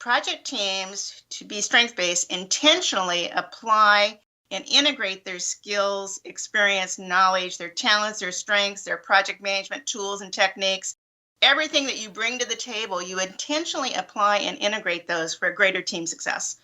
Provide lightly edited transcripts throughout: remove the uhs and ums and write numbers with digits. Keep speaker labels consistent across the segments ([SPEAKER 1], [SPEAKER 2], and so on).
[SPEAKER 1] project teams to be strength-based intentionally apply and integrate their skills, experience, knowledge, their talents, their strengths, their project management tools and techniques. Everything that you bring to the table, you intentionally apply and integrate those for greater team success.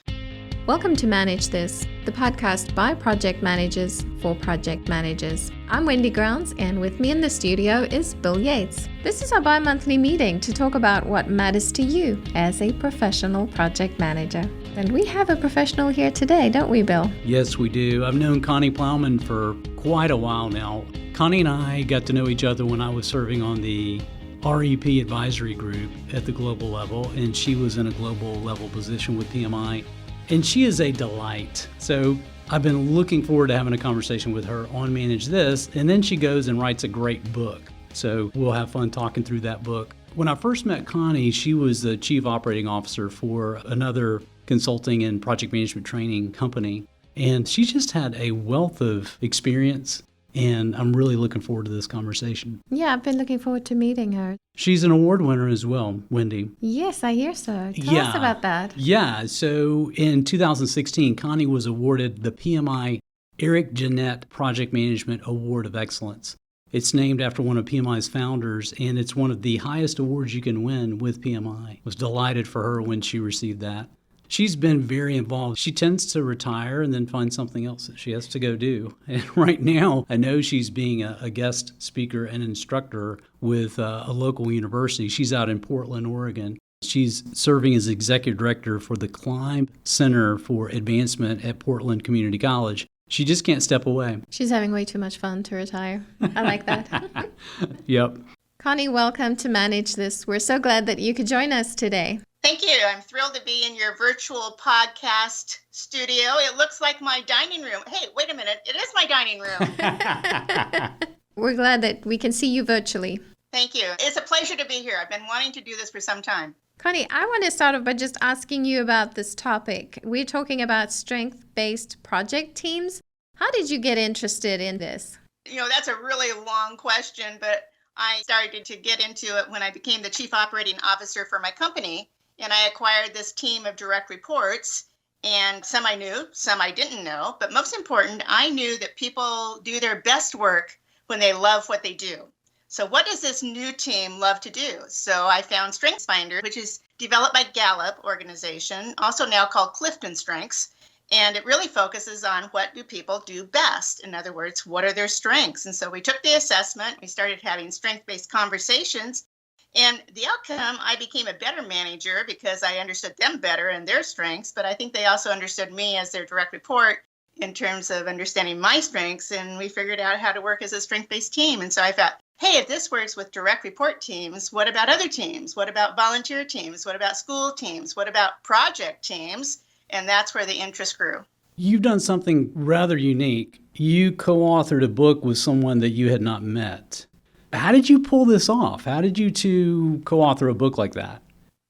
[SPEAKER 2] Welcome to Manage This, the podcast by project managers for project managers. I'm Wendy Grounds, and with me in the studio is Bill Yates. This is our bi-monthly meeting to talk about what matters to you as a professional project manager. And we have a professional here today, don't we, Bill?
[SPEAKER 3] Yes, we do. I've known Connie Plowman for quite a while now. Connie and I got to know each other when I was serving on the REP advisory group at the global level, and she was in a global level position with PMI. And she is a delight. So I've been looking forward to having a conversation with her on Manage This. And then she goes and writes a great book. So we'll have fun talking through that book. When I first met Connie, she was the chief operating officer for another consulting and project management training company. And she just had a wealth of experience. And I'm really looking forward to this conversation.
[SPEAKER 2] Yeah, I've been looking forward to meeting her.
[SPEAKER 3] She's an award winner as well, Wendy.
[SPEAKER 2] Yes, I hear so. Tell us about that.
[SPEAKER 3] Yeah, so in 2016, Connie was awarded the PMI Eric Jeanette Project Management Award of Excellence. It's named after one of PMI's founders, and it's one of the highest awards you can win with PMI. I was delighted for her when she received that. She's been very involved. She tends to retire and then find something else that she has to go do. And right now, I know she's being a guest speaker and instructor with a local university. She's out in Portland, Oregon. She's serving as executive director for the Climb Center for Advancement at Portland Community College. She just can't step away.
[SPEAKER 2] She's having way too much fun to retire. I like that.
[SPEAKER 3] Yep.
[SPEAKER 2] Connie, welcome to Manage This. We're so glad that you could join us today.
[SPEAKER 1] Thank you. I'm thrilled to be in your virtual podcast studio. It looks like my dining room. Hey, wait a minute. It is my dining room.
[SPEAKER 2] We're glad that we can see you virtually.
[SPEAKER 1] Thank you. It's a pleasure to be here. I've been wanting to do this for some time.
[SPEAKER 2] Connie, I want to start off by just asking you about this topic. We're talking about strength-based project teams. How did you get interested in this?
[SPEAKER 1] That's a really long question, but I started to get into it when I became the chief operating officer for my company. And I acquired this team of direct reports, and some I knew, some I didn't know. But most important, I knew that people do their best work when they love what they do. So what does this new team love to do? So I found StrengthsFinder, which is developed by Gallup Organization, also now called CliftonStrengths. And it really focuses on what do people do best. In other words, what are their strengths? And so we took the assessment. We started having strength-based conversations. And the outcome, I became a better manager because I understood them better and their strengths, but I think they also understood me as their direct report in terms of understanding my strengths, and we figured out how to work as a strength-based team. And so I thought, hey, if this works with direct report teams, what about other teams? What about volunteer teams? What about school teams? What about project teams? And that's where the interest grew.
[SPEAKER 3] You've done something rather unique. You co-authored a book with someone that you had not met. How did you pull this off? How did you two co-author a book like that?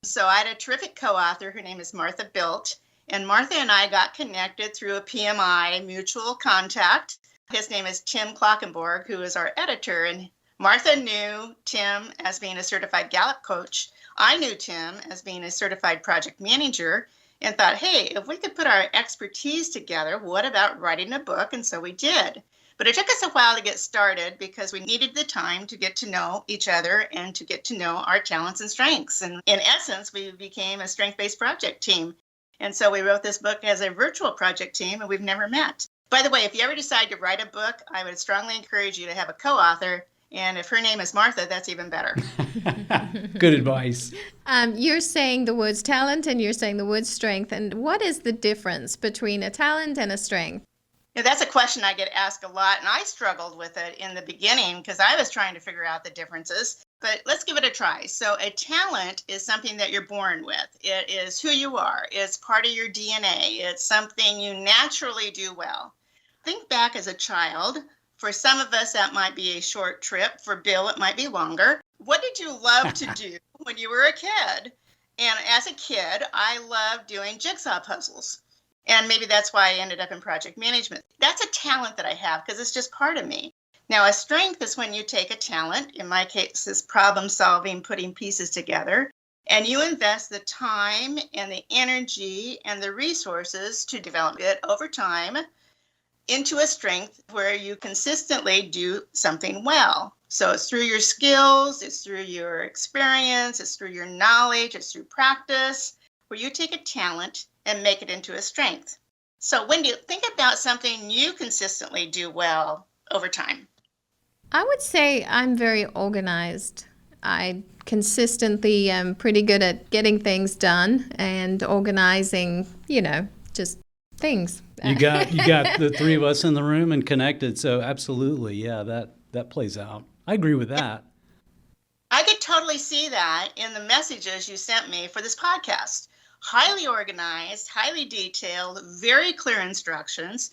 [SPEAKER 1] So I had a terrific co-author. Her name is Martha Buelt. And Martha and I got connected through a PMI mutual contact. His name is Tim Klockenborg, who is our editor. And Martha knew Tim as being a certified Gallup coach. I knew Tim as being a certified project manager and thought, hey, if we could put our expertise together, what about writing a book? And so we did. But it took us a while to get started because we needed the time to get to know each other and to get to know our talents and strengths. And in essence, we became a strength-based project team. And so we wrote this book as a virtual project team, and we've never met. By the way, if you ever decide to write a book, I would strongly encourage you to have a co-author. And if her name is Martha, that's even better.
[SPEAKER 3] Good advice.
[SPEAKER 2] You're saying the words talent and you're saying the word strength. And what is the difference between a talent and a strength?
[SPEAKER 1] That's a question I get asked a lot, and I struggled with it in the beginning because I was trying to figure out the differences. But let's give it a try. So a talent is something that you're born with. It is who you are. It's part of your DNA. It's something you naturally do well. Think back as a child. For some of us, that might be a short trip. For Bill, it might be longer. What did you love to do when you were a kid? And as a kid, I loved doing jigsaw puzzles. And maybe that's why I ended up in project management. That's a talent that I have because it's just part of me. Now, a strength is when you take a talent, in my case, is problem solving, putting pieces together, And you invest the time and the energy and the resources to develop it over time into a strength where you consistently do something well. So it's through your skills, it's through your experience, it's through your knowledge, it's through practice, where you take a talent and make it into a strength. So Wendy, think about something you consistently do well over time.
[SPEAKER 2] I would say I'm very organized. I consistently am pretty good at getting things done and organizing, just things.
[SPEAKER 3] You got the three of us in the room and connected, so absolutely, yeah, that plays out. I agree with that.
[SPEAKER 1] I could totally see that in the messages you sent me for this podcast. Highly organized, highly detailed, very clear instructions,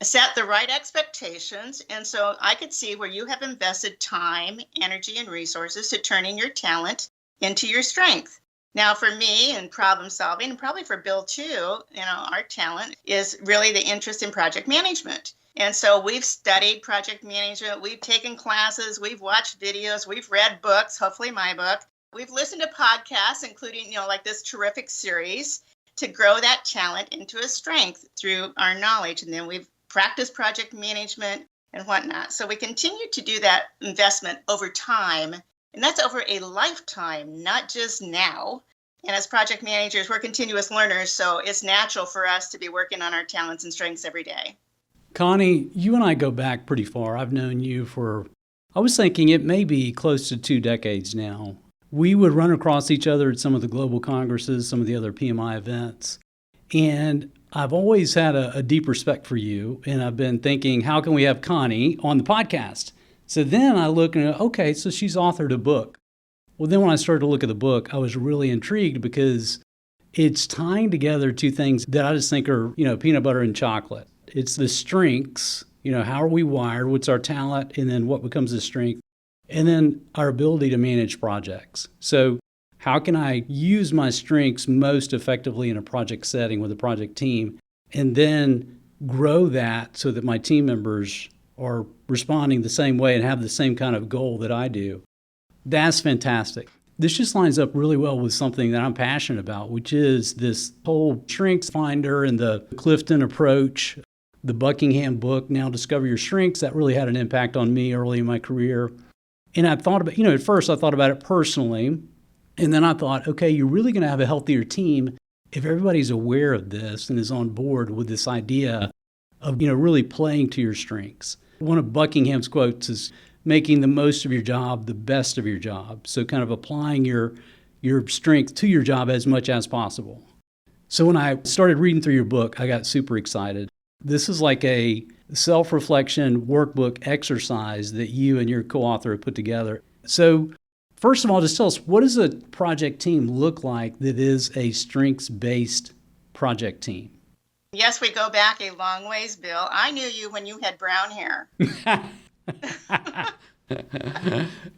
[SPEAKER 1] set the right expectations. And so I could see where you have invested time, energy, and resources to turning your talent into your strength. Now, for me in problem solving, and probably for Bill too, our talent is really the interest in project management. And so we've studied project management, we've taken classes, we've watched videos, we've read books, hopefully my book. We've listened to podcasts, including, like this terrific series, to grow that talent into a strength through our knowledge. And then we've practiced project management and whatnot. So we continue to do that investment over time. And that's over a lifetime, not just now. And as project managers, we're continuous learners. So it's natural for us to be working on our talents and strengths every day.
[SPEAKER 3] Connie, you and I go back pretty far. I've known you I was thinking it may be close to 2 decades now. We would run across each other at some of the global congresses, some of the other PMI events. And I've always had a deep respect for you. And I've been thinking, how can we have Connie on the podcast? So then I look and, okay, so she's authored a book. Well, then when I started to look at the book, I was really intrigued because it's tying together two things that I just think are, peanut butter and chocolate. It's the strengths, how are we wired, what's our talent, and then what becomes a strength, and then our ability to manage projects. So how can I use my strengths most effectively in a project setting with a project team, and then grow that so that my team members are responding the same way and have the same kind of goal that I do? That's fantastic. This just lines up really well with something that I'm passionate about, which is this whole StrengthsFinder and the Clifton approach, the Buckingham book, Now Discover Your Strengths. That really had an impact on me early in my career. And I thought about, at first I thought about it personally. And then I thought, okay, you're really going to have a healthier team if everybody's aware of this and is on board with this idea of, really playing to your strengths. One of Buckingham's quotes is making the most of your job, the best of your job. So kind of applying your strength to your job as much as possible. So when I started reading through your book, I got super excited. This is like a self-reflection workbook exercise that you and your co-author have put together. So first of all, just tell us, what does a project team look like that is a strengths-based project team?
[SPEAKER 1] Yes, we go back a long ways, Bill. I knew you when you had brown hair.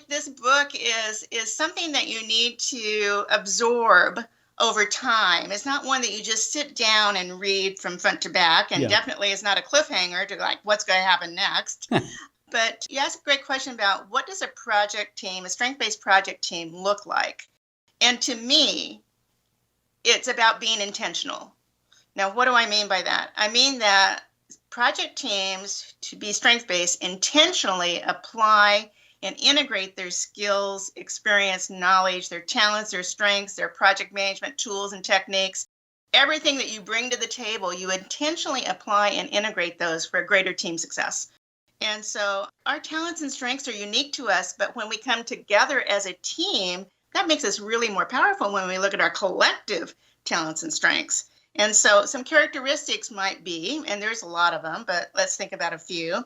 [SPEAKER 1] This book is something that you need to absorb over time. It's not one that you just sit down and read from front to back, and definitely is not a cliffhanger to what's going to happen next. But you asked a great question about what does a project team, a strength-based project team, look like? And to me, it's about being intentional. Now, what do I mean by that? I mean that project teams, to be strength-based, intentionally apply and integrate their skills, experience, knowledge, their talents, their strengths, their project management tools and techniques. Everything that you bring to the table, you intentionally apply and integrate those for greater team success. And so our talents and strengths are unique to us, but when we come together as a team, that makes us really more powerful when we look at our collective talents and strengths. And so some characteristics might be, and there's a lot of them, but let's think about a few.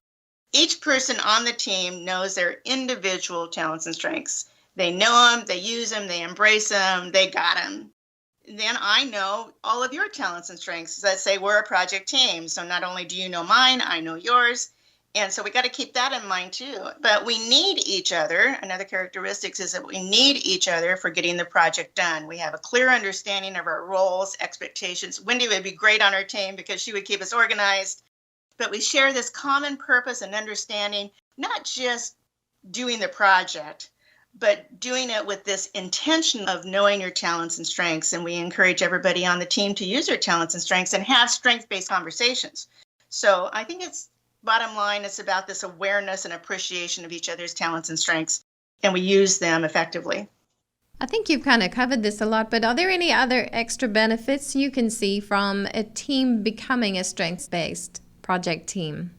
[SPEAKER 1] Each person on the team knows their individual talents and strengths. They know them, they use them, they embrace them, they got them. Then I know all of your talents and strengths. Let's say we're a project team. So not only do you know mine, I know yours. And so we got to keep that in mind too. But we need each other. Another characteristic is that we need each other for getting the project done. We have a clear understanding of our roles, expectations. Wendy would be great on our team because she would keep us organized. But we share this common purpose and understanding, not just doing the project, but doing it with this intention of knowing your talents and strengths. And we encourage everybody on the team to use their talents and strengths and have strength-based conversations. So I think bottom line, it's about this awareness and appreciation of each other's talents and strengths, and we use them effectively.
[SPEAKER 2] I think you've kind of covered this a lot, but are there any other extra benefits you can see from a team becoming a strengths-based project team?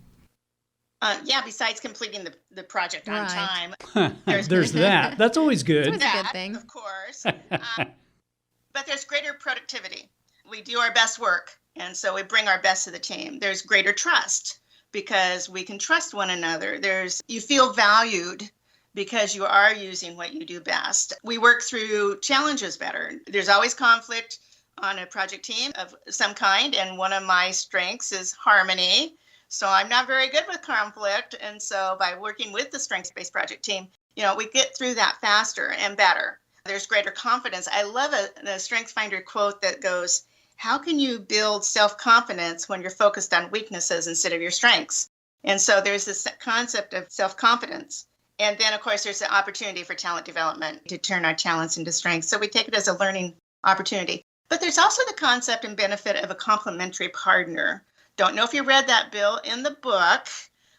[SPEAKER 1] Besides completing the project on
[SPEAKER 2] Right.
[SPEAKER 1] time.
[SPEAKER 3] There's that. That's always good.
[SPEAKER 2] It's a good thing.
[SPEAKER 1] Of course. But there's greater productivity. We do our best work, and so we bring our best to the team. There's greater trust because we can trust one another. You feel valued because you are using what you do best. We work through challenges better. There's always conflict on a project team of some kind, and one of my strengths is harmony. So I'm not very good with conflict, and so by working with the strengths-based project team, we get through that faster and better. There's greater confidence. I love the StrengthsFinder quote that goes, "How can you build self-confidence when you're focused on weaknesses instead of your strengths?" And so there's this concept of self-confidence. And then, of course, there's the opportunity for talent development to turn our talents into strengths. So we take it as a learning opportunity. But there's also the concept and benefit of a complementary partner. Don't know if you read that, Bill, in the book.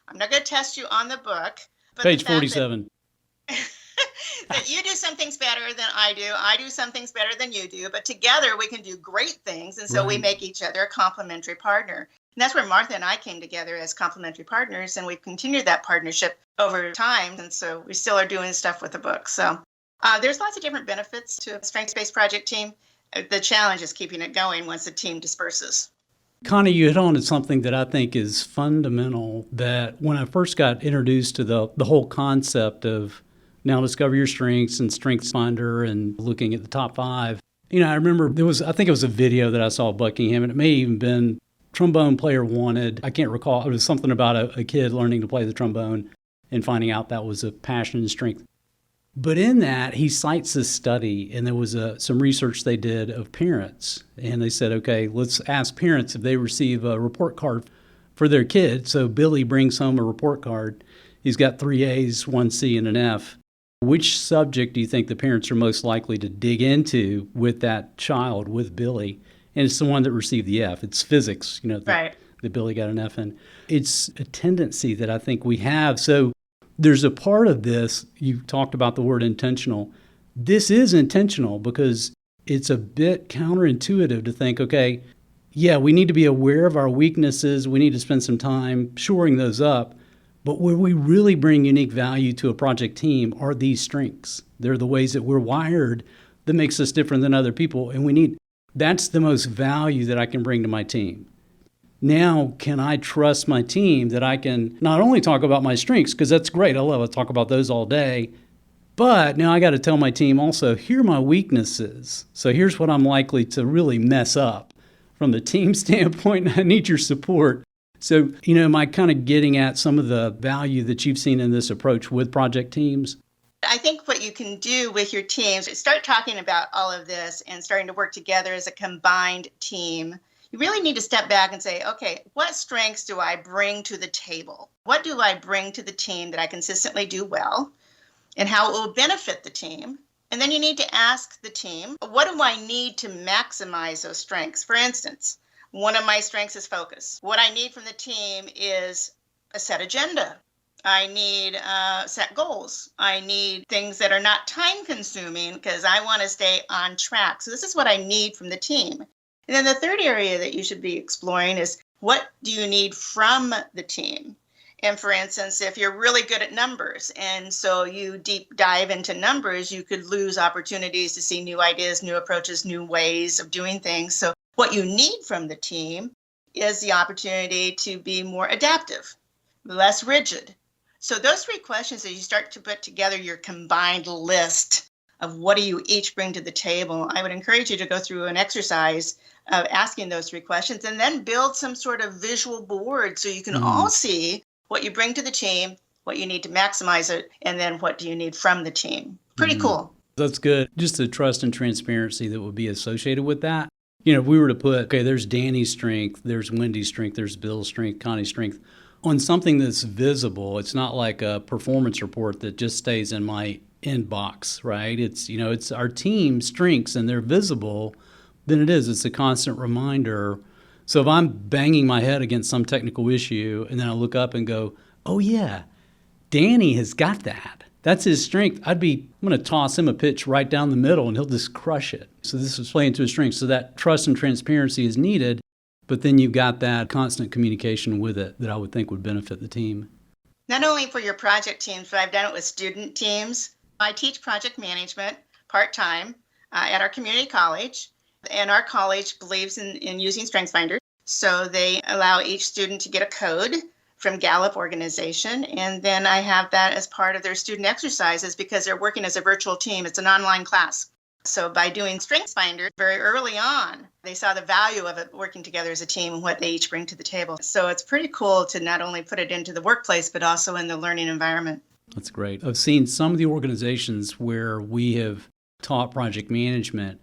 [SPEAKER 1] I'm not going to test you on the book. But
[SPEAKER 3] Page 47.
[SPEAKER 1] That you do some things better than I do some things better than you do, but together we can do great things, and so we make each other a complementary partner. And that's where Martha and I came together as complementary partners, and we've continued that partnership over time, and so we still are doing stuff with the book. So there's lots of different benefits to a strengths-based project team. The challenge is keeping it going once the team disperses.
[SPEAKER 3] Connie, you hit on to something that I think is fundamental, that when I first got introduced to the whole concept of now discover your strengths and StrengthsFinder and looking at the top 5, I remember I think it was a video that I saw at Buckingham, and it may even been trombone player wanted. I can't recall. It was something about a kid learning to play the trombone and finding out that was a passion and strength. But in that, he cites this study, and there was some research they did of parents. And they said, okay, let's ask parents if they receive a report card for their kid. So Billy brings home a report card. He's got 3 A's, 1 C, and an F. Which subject do you think the parents are most likely to dig into with that child, with Billy? And it's the one that received the F. It's physics,
[SPEAKER 1] Right.
[SPEAKER 3] that Billy got an F in. It's a tendency that I think we have. So there's a part of this, you talked about the word intentional. This is intentional because it's a bit counterintuitive to think, okay, yeah, we need to be aware of our weaknesses. We need to spend some time shoring those up. But where we really bring unique value to a project team are these strengths. They're the ways that we're wired that makes us different than other people. And that's the most value that I can bring to my team. Now, can I trust my team that I can not only talk about my strengths, because that's great, I love to talk about those all day, but now I got to tell my team also, here are my weaknesses. So here's what I'm likely to really mess up. From the team standpoint, I need your support. So, am I kind of getting at some of the value that you've seen in this approach with project teams?
[SPEAKER 1] I think what you can do with your teams is start talking about all of this and starting to work together as a combined team. You really need to step back and say, okay, what strengths do I bring to the table? What do I bring to the team that I consistently do well, and how it will benefit the team? And then you need to ask the team, what do I need to maximize those strengths? For instance, one of my strengths is focus. What I need from the team is a set agenda. I need set goals. I need things that are not time consuming because I want to stay on track. So this is what I need from the team. And then the third area that you should be exploring is, what do you need from the team? And for instance, if you're really good at numbers and so you deep dive into numbers, you could lose opportunities to see new ideas, new approaches, new ways of doing things. So what you need from the team is the opportunity to be more adaptive, less rigid. So those 3 questions, as you start to put together your combined list of what do you each bring to the table, I would encourage you to go through an exercise of asking those 3 questions and then build some sort of visual board so you can all see what you bring to the team, what you need to maximize it, and then what do you need from the team. Pretty cool.
[SPEAKER 3] That's good. Just the trust and transparency that would be associated with that. If we were to put, okay, there's Danny's strength, there's Wendy's strength, there's Bill's strength, Connie's strength, on something that's visible. It's not like a performance report that just stays in my inbox, right? It's our team strengths and they're visible, then it's a constant reminder. So if I'm banging my head against some technical issue and then I look up and go, oh yeah, Danny has got that. That's his strength. I'm going to toss him a pitch right down the middle and he'll just crush it. So this is playing to his strength. So that trust and transparency is needed, but then you've got that constant communication with it that I would think would benefit the team.
[SPEAKER 1] Not only for your project teams, but I've done it with student teams. I teach project management part-time at our community college, and our college believes in using StrengthsFinder. So they allow each student to get a code from Gallup Organization, and then I have that as part of their student exercises because they're working as a virtual team. It's an online class. So by doing StrengthsFinder very early on, they saw the value of it working together as a team and what they each bring to the table. So it's pretty cool to not only put it into the workplace, but also in the learning environment.
[SPEAKER 3] That's great. I've seen some of the organizations where we have taught project management.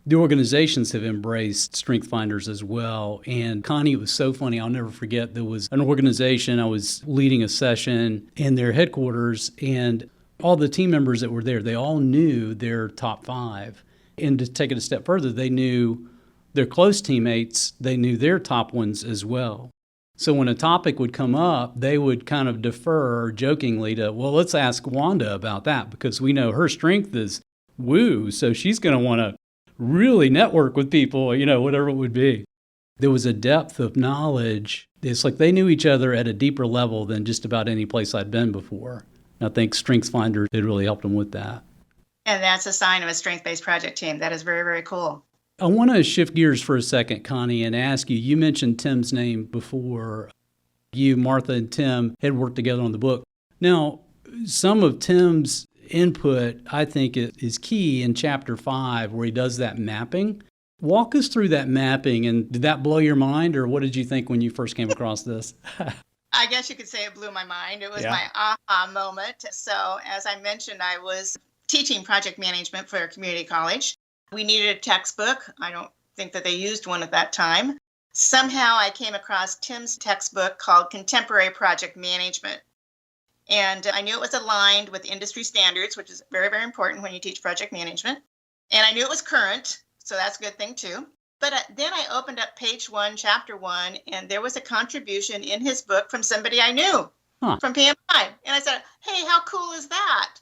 [SPEAKER 3] The organizations have embraced StrengthsFinders as well. And Connie, it was so funny. I'll never forget. There was an organization, I was leading a session in their headquarters, and all the team members that were there, they all knew their top 5. And to take it a step further, they knew their close teammates, they knew their top ones as well. So when a topic would come up, they would kind of defer jokingly to, well, let's ask Wanda about that because we know her strength is woo. So she's going to want to really network with people, whatever it would be. There was a depth of knowledge. It's like they knew each other at a deeper level than just about any place I'd been before. And I think StrengthsFinder did really help them with that.
[SPEAKER 1] And that's a sign of a strength-based project team. That is very, very cool.
[SPEAKER 3] I want to shift gears for a second, Connie, and ask you, you mentioned Tim's name before. You, Martha, and Tim had worked together on the book. Now, some of Tim's input, I think, is key in Chapter 5, where he does that mapping. Walk us through that mapping, and did that blow your mind, or what did you think when you first came across this?
[SPEAKER 1] I guess you could say it blew my mind. It was my aha moment. So as I mentioned, I was teaching project management for a community college. We needed a textbook. I don't think that they used one at that time. Somehow I came across Tim's textbook called Contemporary Project Management. And I knew it was aligned with industry standards, which is very, very important when you teach project management. And I knew it was current, so that's a good thing too. But then I opened up page 1, chapter 1, and there was a contribution in his book from somebody I knew from PMI. And I said, hey, how cool is that?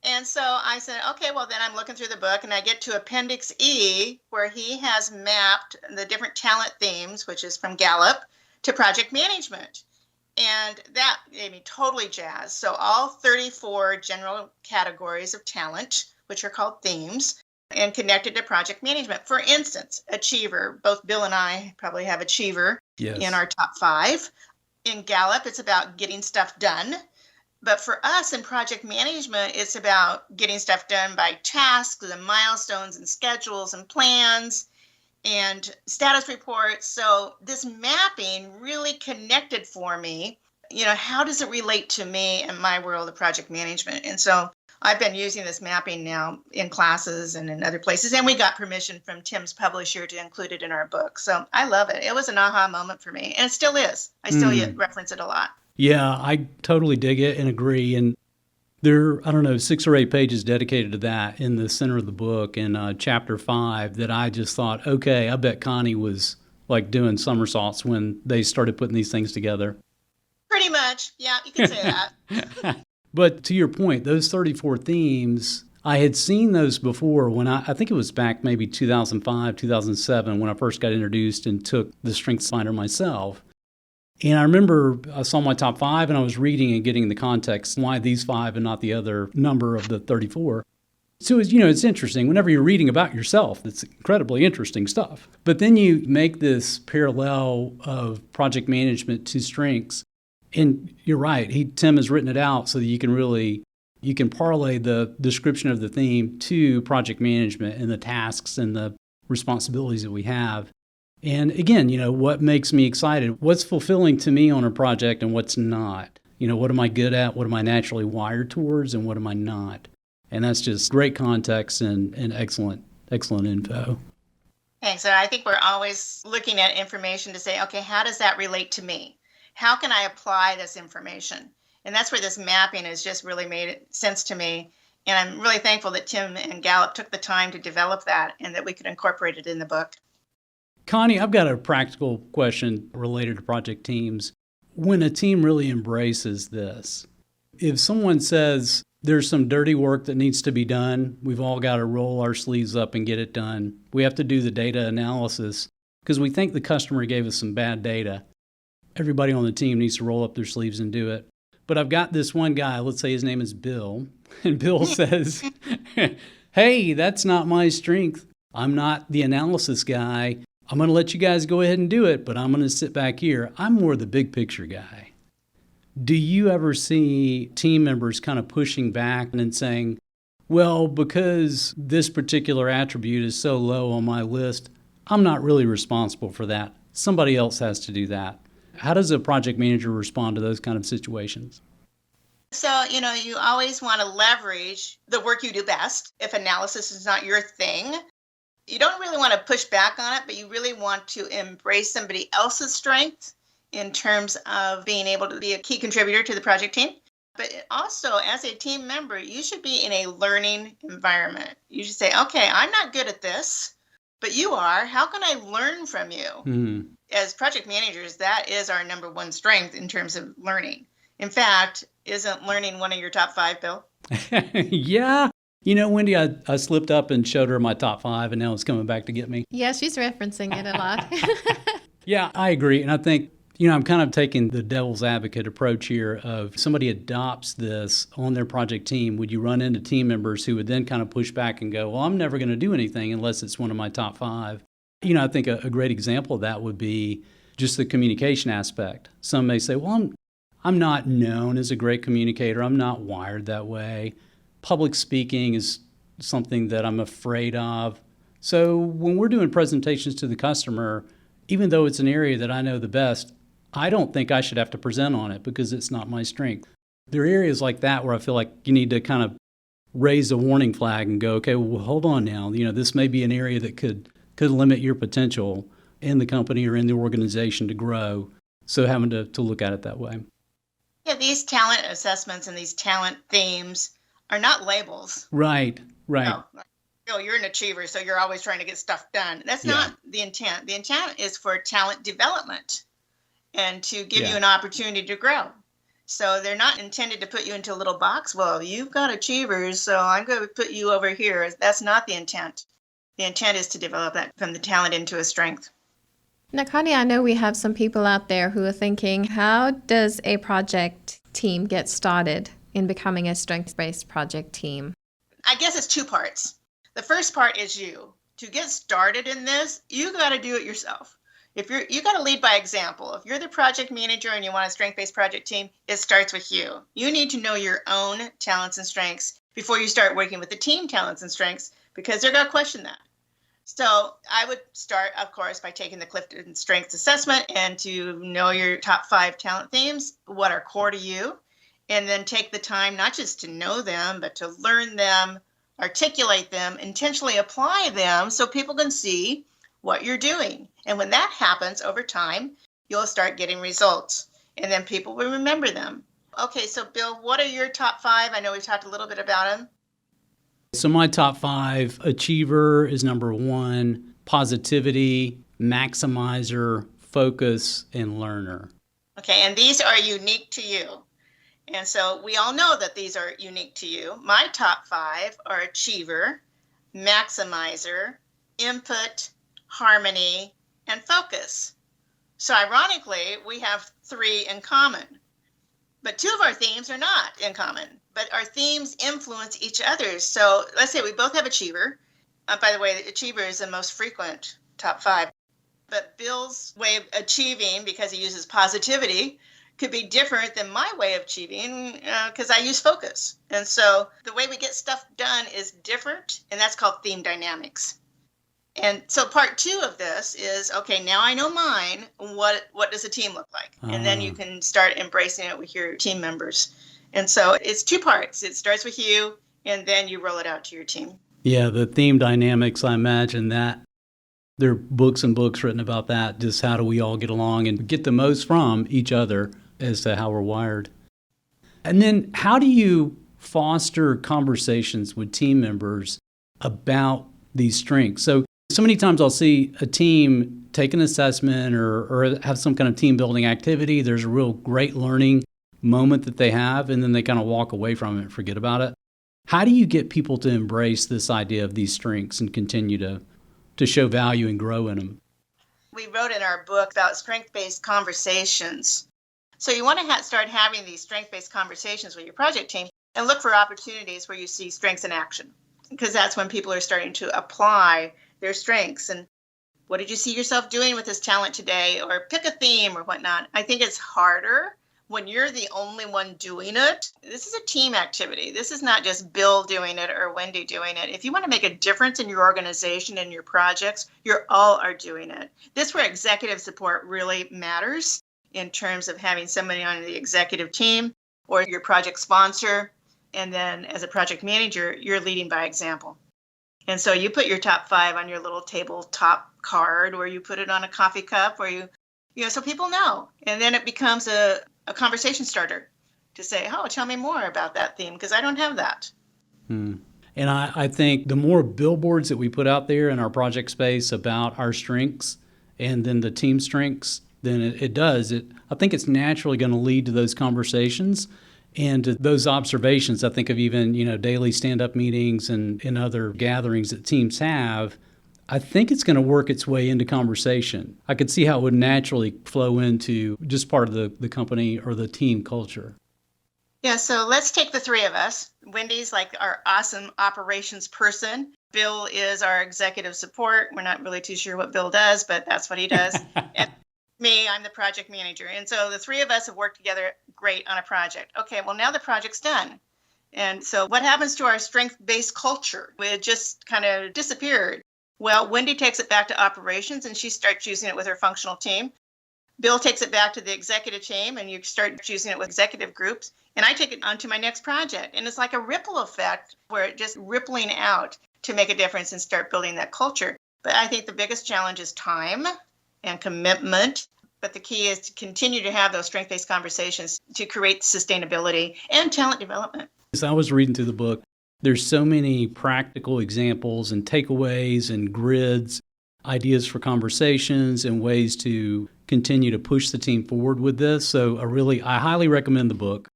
[SPEAKER 1] And so I said, okay, well, then I'm looking through the book and I get to Appendix E, where he has mapped the different talent themes, which is from Gallup, to project management. And that made me totally jazzed. So all 34 general categories of talent, which are called themes, and connected to project management. For instance, achiever. Both Bill and I probably have achiever in our top 5. In Gallup, it's about getting stuff done. But for us in project management, it's about getting stuff done by tasks and milestones and schedules and plans and status reports. So this mapping really connected for me. How does it relate to me and my world of project management? And so I've been using this mapping now in classes and in other places. And we got permission from Tim's publisher to include it in our book. So I love it. It was an aha moment for me. And it still is. I still reference it a lot.
[SPEAKER 3] Yeah, I totally dig it and agree. And there are, 6 or 8 pages dedicated to that in the center of the book in chapter 5 that I just thought, okay, I bet Connie was like doing somersaults when they started putting these things together.
[SPEAKER 1] Pretty much. Yeah, you can say that.
[SPEAKER 3] But to your point, those 34 themes, I had seen those before when I think it was back maybe 2005, 2007 when I first got introduced and took the StrengthsFinder myself. And I remember I saw my top 5 and I was reading and getting the context, why these 5 and not the other number of the 34. So, it's interesting. Whenever you're reading about yourself, it's incredibly interesting stuff. But then you make this parallel of project management to strengths. And you're right. Tim has written it out so that you can parlay the description of the theme to project management and the tasks and the responsibilities that we have. And again, what makes me excited? What's fulfilling to me on a project and what's not? What am I good at? What am I naturally wired towards? And what am I not? And that's just great context and excellent info.
[SPEAKER 1] Thanks. So I think we're always looking at information to say, okay, how does that relate to me? How can I apply this information? And that's where this mapping has just really made sense to me. And I'm really thankful that Tim and Gallup took the time to develop that and that we could incorporate it in the book.
[SPEAKER 3] Connie, I've got a practical question related to project teams. When a team really embraces this, if someone says there's some dirty work that needs to be done, we've all got to roll our sleeves up and get it done. We have to do the data analysis because we think the customer gave us some bad data. Everybody on the team needs to roll up their sleeves and do it. But I've got this one guy, let's say his name is Bill, and Bill says, hey, that's not my strength. I'm not the analysis guy. I'm going to let you guys go ahead and do it, but I'm going to sit back here. I'm more the big picture guy. Do you ever see team members kind of pushing back and saying, well, because this particular attribute is so low on my list, I'm not really responsible for that. Somebody else has to do that. How does a project manager respond to those kind of situations?
[SPEAKER 1] So, you always want to leverage the work you do best. If analysis is not your thing, you don't really want to push back on it, but you really want to embrace somebody else's strength in terms of being able to be a key contributor to the project team. But also, as a team member, you should be in a learning environment. You should say, okay, I'm not good at this, but you are. How can I learn from you? Mm-hmm. As project managers, that is our number one strength in terms of learning. In fact, isn't learning one of your top 5, Bill?
[SPEAKER 3] Yeah. Wendy, I slipped up and showed her my top 5, and now it's coming back to get me.
[SPEAKER 2] Yeah, she's referencing it a lot.
[SPEAKER 3] Yeah, I agree. And I think, I'm kind of taking the devil's advocate approach here of somebody adopts this on their project team. Would you run into team members who would then kind of push back and go, well, I'm never going to do anything unless it's one of my top 5? I think a great example of that would be just the communication aspect. Some may say, well, I'm not known as a great communicator. I'm not wired that way. Public speaking is something that I'm afraid of. So when we're doing presentations to the customer, even though it's an area that I know the best, I don't think I should have to present on it because it's not my strength. There are areas like that where I feel like you need to kind of raise a warning flag and go, okay, well, hold on now. This may be an area that could limit your potential in the company or in the organization to grow. So having to look at it that way.
[SPEAKER 1] Yeah, these talent assessments and these talent themes are not labels.
[SPEAKER 3] Right.
[SPEAKER 1] No, you're an achiever, so you're always trying to get stuff done. That's not the intent. The intent is for talent development and to give you an opportunity to grow. So they're not intended to put you into a little box. Well, you've got achievers, so I'm going to put you over here. That's not the intent. The intent is to develop that from the talent into a strength.
[SPEAKER 2] Now, Connie, I know we have some people out there who are thinking, how does a project team get started in becoming a strengths-based project team?
[SPEAKER 1] I guess it's 2 parts. The first part is you. To get started in this, you got to do it yourself. You got to lead by example. If you're the project manager and you want a strength-based project team, it starts with you. You need to know your own talents and strengths before you start working with the team talents and strengths, because they're going to question that. So I would start, of course, by taking the CliftonStrengths assessment and to know your top 5 talent themes, what are core to you, and then take the time not just to know them, but to learn them, articulate them, intentionally apply them so people can see what you're doing. And when that happens over time, you'll start getting results, and then people will remember them. Okay, so Bill, what are your top 5? I know we've talked a little bit about them.
[SPEAKER 3] So my top 5, achiever is number 1, positivity, maximizer, focus, and learner.
[SPEAKER 1] Okay, and these are unique to you. And so we all know that these are unique to you. My top 5 are achiever, maximizer, input, harmony, and focus. So ironically, we have 3 in common. But 2 of our themes are not in common, but our themes influence each other. So let's say we both have achiever. By the way, achiever is the most frequent top 5. But Bill's way of achieving, because he uses positivity, could be different than my way of achieving because I use focus. And so the way we get stuff done is different, and that's called theme dynamics. And so part 2 of this is, okay, now I know mine, what does a team look like? And then you can start embracing it with your team members. And so it's 2 parts. It starts with you, and then you roll it out to your team.
[SPEAKER 3] Yeah, the theme dynamics, I imagine that there are books and books written about that, just how do we all get along and get the most from each other as to how we're wired. And then how do you foster conversations with team members about these strengths? So many times I'll see a team take an assessment or have some kind of team building activity. There's a real great learning moment that they have, and then they kind of walk away from it and forget about it. How do you get people to embrace this idea of these strengths and continue to show value and grow in them?
[SPEAKER 1] We wrote in our book about strength-based conversations. So you want to start having these strength-based conversations with your project team and look for opportunities where you see strengths in action, because that's when people are starting to apply their strengths. And what did you see yourself doing with this talent today? Or pick a theme or whatnot. I think it's harder when you're the only one doing it. This is a team activity. This is not just Bill doing it or Wendy doing it. If you want to make a difference in your organization and your projects, you all are doing it. This is where executive support really matters in terms of having somebody on the executive team or your project sponsor. And then as a project manager, you're leading by example. And so you put your top 5 on your little tabletop card, or you put it on a coffee cup, or so people know. And then it becomes a conversation starter to say, oh, tell me more about that theme, because I don't have that.
[SPEAKER 3] And I think the more billboards that we put out there in our project space about our strengths and then the team strengths, then I think it's naturally going to lead to those conversations and to those observations. I think of even, daily stand-up meetings and other gatherings that teams have. I think it's going to work its way into conversation. I could see how it would naturally flow into just part of the company or the team culture.
[SPEAKER 1] Yeah, so let's take the 3 of us. Wendy's like our awesome operations person. Bill is our executive support. We're not really too sure what Bill does, but that's what he does. And me, I'm the project manager. And so the 3 of us have worked together great on a project. Okay, well, now the project's done. And so what happens to our strength-based culture? It just kind of disappeared. Well, Wendy takes it back to operations and she starts using it with her functional team. Bill takes it back to the executive team and you start using it with executive groups. And I take it on to my next project. And it's like a ripple effect where it's just rippling out to make a difference and start building that culture. But I think the biggest challenge is time and commitment. But the key is to continue to have those strength-based conversations to create sustainability and talent development.
[SPEAKER 3] As I was reading through the book, there's so many practical examples and takeaways and grids, ideas for conversations and ways to continue to push the team forward with this. So I highly recommend the book.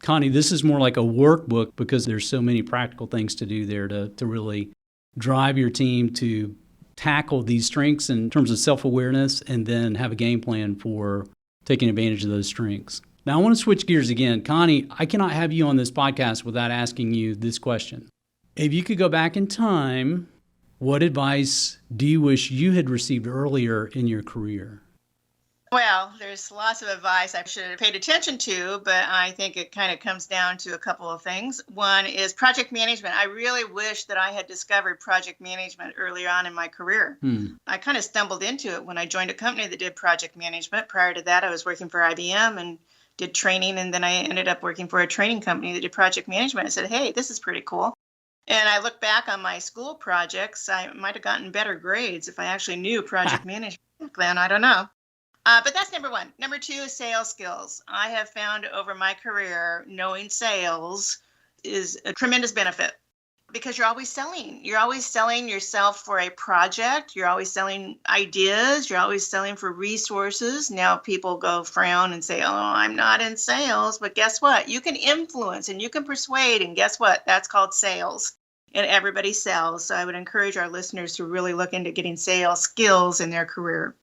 [SPEAKER 3] Connie, this is more like a workbook because there's so many practical things to do there to really drive your team to tackle these strengths in terms of self-awareness and then have a game plan for taking advantage of those strengths. Now, I want to switch gears again. Connie, I cannot have you on this podcast without asking you this question. If you could go back in time, what advice do you wish you had received earlier in your career?
[SPEAKER 1] Well, there's lots of advice I should have paid attention to, but I think it kind of comes down to a couple of things. One is project management. I really wish that I had discovered project management earlier on in my career. I kind of stumbled into it when I joined a company that did project management. Prior to that, I was working for IBM and did training, and then I ended up working for a training company that did project management. I said, hey, this is pretty cool. And I look back on my school projects, I might have gotten better grades if I actually knew project management back then. I don't know. But that's number 1. Number 2 is sales skills. I have found over my career, knowing sales is a tremendous benefit because you're always selling. You're always selling yourself for a project. You're always selling ideas. You're always selling for resources. Now people go frown and say, oh, I'm not in sales. But guess what? You can influence and you can persuade. And guess what? That's called sales. And everybody sells. So I would encourage our listeners to really look into getting sales skills in their career.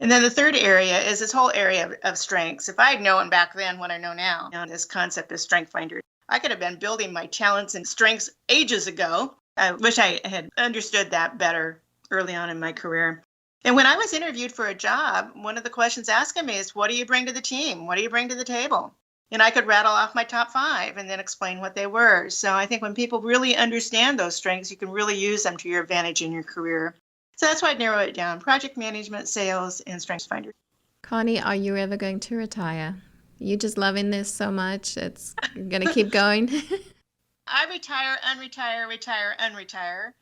[SPEAKER 1] And then the third area is this whole area of strengths. If I had known back then what I know now, this concept of StrengthsFinder, I could have been building my talents and strengths ages ago. I wish I had understood that better early on in my career. And when I was interviewed for a job, one of the questions asking me is, what do you bring to the team? What do you bring to the table? And I could rattle off my top 5 and then explain what they were. So I think when people really understand those strengths, you can really use them to your advantage in your career. So that's why I narrow it down: project management, sales, and StrengthsFinder.
[SPEAKER 2] Connie, are you ever going to retire? You just loving this so much, it's going to keep going?
[SPEAKER 1] I retire, unretire.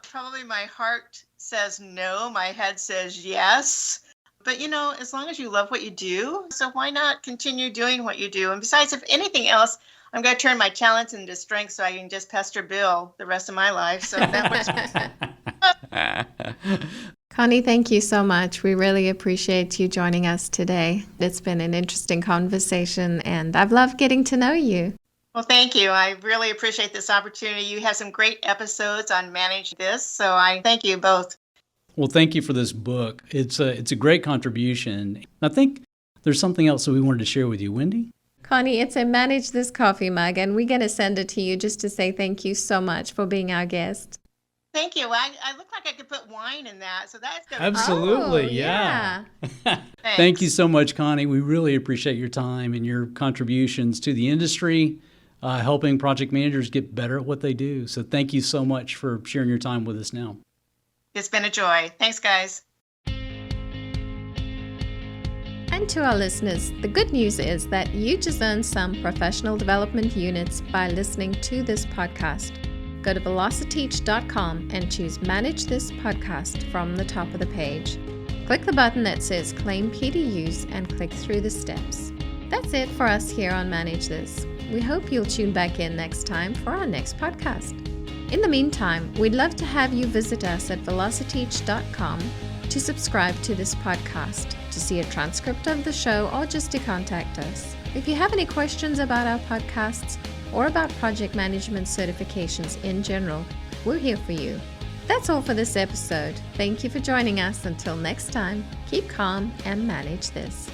[SPEAKER 1] Probably my heart says no, my head says yes. But, as long as you love what you do, so why not continue doing what you do? And besides, if anything else, I'm going to turn my talents into strengths so I can just pester Bill the rest of my life. So that was
[SPEAKER 2] Connie, thank you so much. We really appreciate you joining us today. It's been an interesting conversation, and I've loved getting to know you.
[SPEAKER 1] Well, thank you. I really appreciate this opportunity. You have some great episodes on Manage This, so I thank you both.
[SPEAKER 3] Well, thank you for this book. It's a great contribution. I think there's something else that we wanted to share with you, Wendy.
[SPEAKER 2] Connie, it's a Manage This coffee mug, and we're going to send it to you just to say thank you so much for being our guest.
[SPEAKER 1] Thank you. I look like I could put wine in that, so that's good.
[SPEAKER 3] Absolutely, yeah. Thank you so much, Connie. We really appreciate your time and your contributions to the industry, helping project managers get better at what they do. So thank you so much for sharing your time with us now.
[SPEAKER 1] It's been a joy. Thanks, guys.
[SPEAKER 2] And to our listeners, the good news is that you just earned some professional development units by listening to this podcast. Go to velociteach.com and choose Manage This Podcast from the top of the page. Click the button that says Claim PDUs and click through the steps. That's it for us here on Manage This. We hope you'll tune back in next time for our next podcast. In the meantime, we'd love to have you visit us at velociteach.com to subscribe to this podcast, to see a transcript of the show, or just to contact us. If you have any questions about our podcasts or about project management certifications in general, we're here for you. That's all for this episode. Thank you for joining us. Until next time, keep calm and manage this.